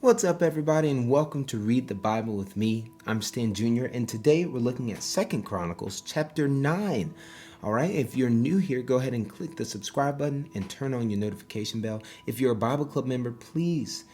What's up, everybody, and welcome to Read the Bible with me. I'm Stan Jr., and today we're looking at 2 Chronicles chapter 9. All right, if you're new here, go ahead and click the subscribe button and turn on your notification bell. If you're a Bible Club member, please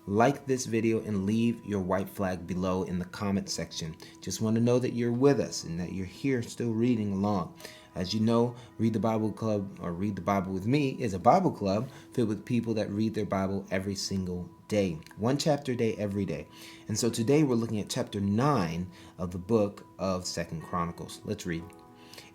like this video and leave your white flag below in the comment section. Just want to know that you're with us and that you're here still reading along. As you know, Read the Bible Club, or Read the Bible with me, is a Bible club filled with people that read their Bible every single day. One chapter a day, every day. And so today we're looking at chapter 9 of the book of 2 Chronicles. Let's read.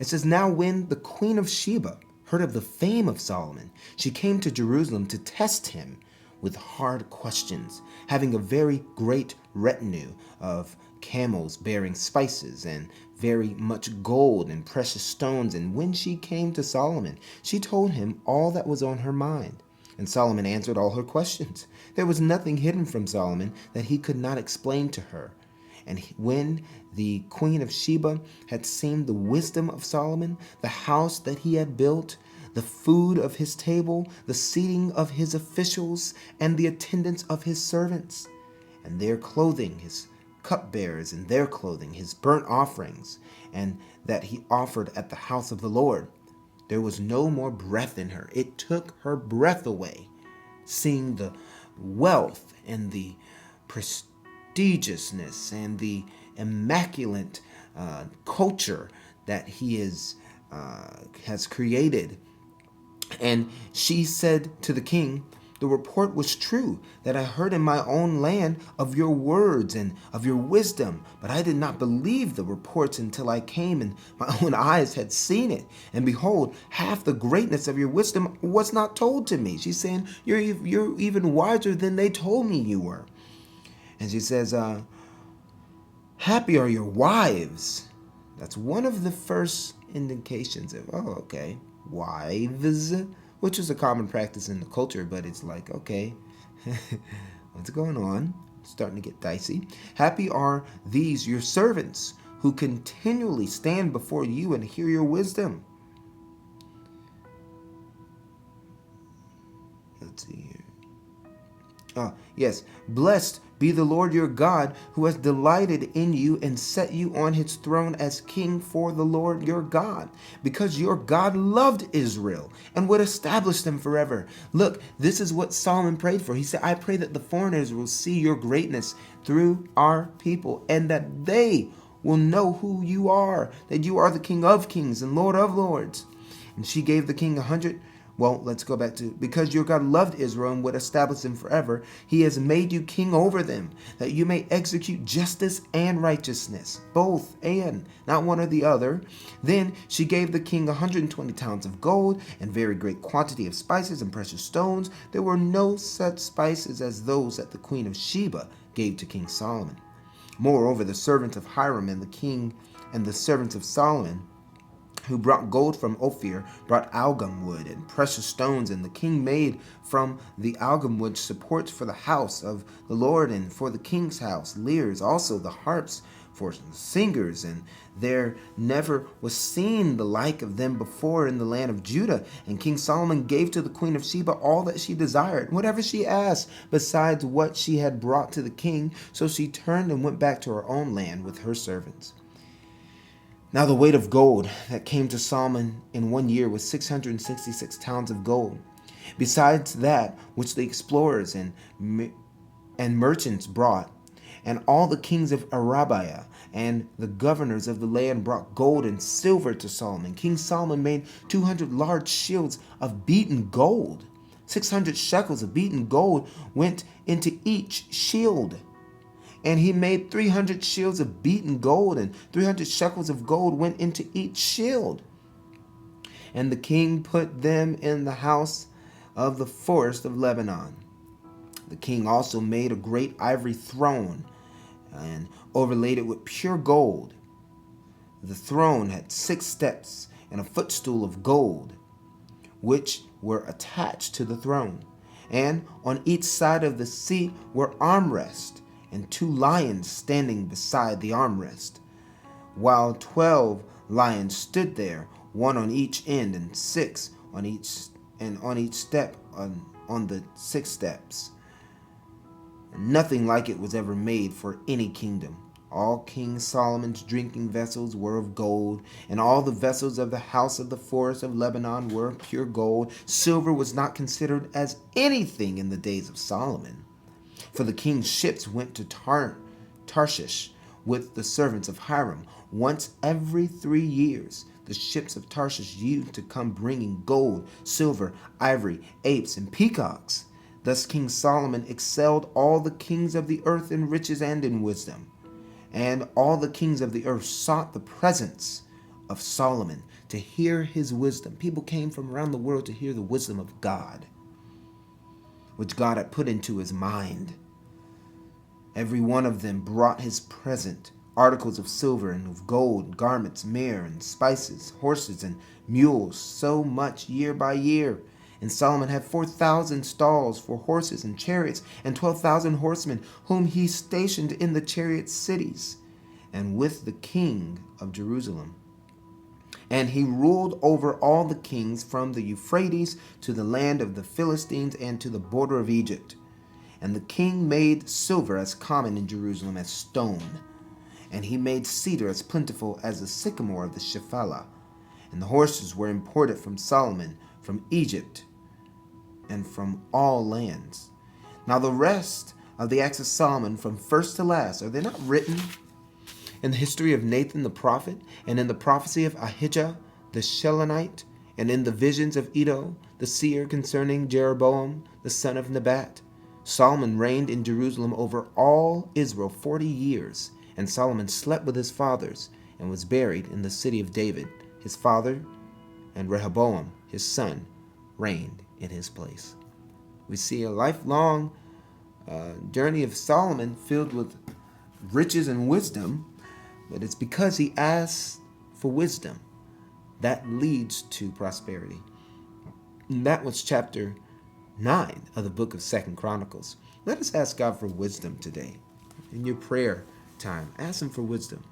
It says, "Now when the queen of Sheba heard of the fame of Solomon, she came to Jerusalem to test him with hard questions, having a very great retinue of camels bearing spices and very much gold and precious stones. And when she came to Solomon, she told him all that was on her mind. And Solomon answered all her questions. There was nothing hidden from Solomon that he could not explain to her. And when the queen of Sheba had seen the wisdom of Solomon, the house that he had built, the food of his table, the seating of his officials, and the attendance of his servants, and their clothing, his cupbearers and their clothing, his burnt offerings, and that he offered at the house of the Lord, there was no more breath in her. It took her breath away, seeing the wealth and the prestigiousness and the immaculate culture that he has created. And she said to the king, 'The report was true that I heard in my own land of your words and of your wisdom, but I did not believe the reports until I came and my own eyes had seen it. And behold, half the greatness of your wisdom was not told to me.'" She's saying, you're even wiser than they told me you were. And she says, "Happy are your wives." That's one of the first indications of, oh, okay, wives, which is a common practice in the culture, but it's like, okay, what's going on? It's starting to get dicey. "Happy are these your servants who continually stand before you and hear your wisdom." Let's see here. Yes. "Blessed be the Lord your God, who has delighted in you and set you on his throne as king for the Lord your God, because your God loved Israel and would establish them forever." Look, this is what Solomon prayed for. He said, "I pray that the foreigners will see your greatness through our people, and that they will know who you are, that you are the King of kings and Lord of lords." And she gave the king 100. Well, let's go back to, "Because your God loved Israel and would establish them forever, he has made you king over them, that you may execute justice and righteousness," both and, not one or the other. Then she gave the king 120 talents of gold and very great quantity of spices and precious stones. There were no such spices as those that the queen of Sheba gave to King Solomon. Moreover, the servants of Hiram and the king and the servants of Solomon, who brought gold from Ophir, brought algum wood and precious stones, and the king made from the algum wood supports for the house of the Lord and for the king's house, lyres, also the harps for singers, and there never was seen the like of them before in the land of Judah. And King Solomon gave to the queen of Sheba all that she desired, whatever she asked, besides what she had brought to the king. So she turned and went back to her own land with her servants. Now the weight of gold that came to Solomon in 1 year was 666 talents of gold, besides that which the explorers and merchants brought. And all the kings of Arabia and the governors of the land brought gold and silver to Solomon. King Solomon made 200 large shields of beaten gold. 600 shekels of beaten gold went into each shield. And he made 300 shields of beaten gold, and 300 shekels of gold went into each shield. And the king put them in the house of the forest of Lebanon. The king also made a great ivory throne and overlaid it with pure gold. The throne had 6 steps and a footstool of gold, which were attached to the throne. And on each side of the seat were armrests, and 2 lions standing beside the armrest, while 12 lions stood there, one on each end, and 6 on each step on the 6 steps. Nothing like it was ever made for any kingdom. All King Solomon's drinking vessels were of gold, and all the vessels of the house of the forest of Lebanon were of pure gold. Silver was not considered as anything in the days of Solomon. For the king's ships went to Tarshish with the servants of Hiram. Once every 3 years, the ships of Tarshish used to come bringing gold, silver, ivory, apes, and peacocks. Thus King Solomon excelled all the kings of the earth in riches and in wisdom. And all the kings of the earth sought the presence of Solomon to hear his wisdom. People came from around the world to hear the wisdom of God, which God had put into his mind. Every one of them brought his present, articles of silver and of gold, garments, myrrh and spices, horses and mules, so much year by year. And Solomon had 4,000 stalls for horses and chariots, and 12,000 horsemen, whom he stationed in the chariot cities, and with the king of Jerusalem. And he ruled over all the kings from the Euphrates to the land of the Philistines and to the border of Egypt. And the king made silver as common in Jerusalem as stone, and he made cedar as plentiful as the sycamore of the Shephelah. And the horses were imported from Solomon, from Egypt, and from all lands. Now the rest of the acts of Solomon from first to last, are they not written in the history of Nathan the prophet, and in the prophecy of Ahijah the Shilonite, and in the visions of Iddo the seer concerning Jeroboam the son of Nebat? Solomon reigned in Jerusalem over all Israel 40 years, and Solomon slept with his fathers, and was buried in the city of David, his father, and Rehoboam his son reigned in his place. We see a lifelong journey of Solomon filled with riches and wisdom, but it's because he asked for wisdom that leads to prosperity. And that was chapter 9 of the book of 2 Chronicles. Let us ask God for wisdom today. In your prayer time, ask him for wisdom.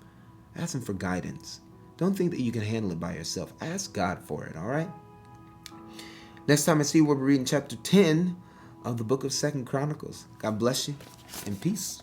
Ask him for guidance. Don't think that you can handle it by yourself. Ask God for it, all right? Next time I see you, we'll be reading chapter 10 of the book of 2 Chronicles. God bless you and peace.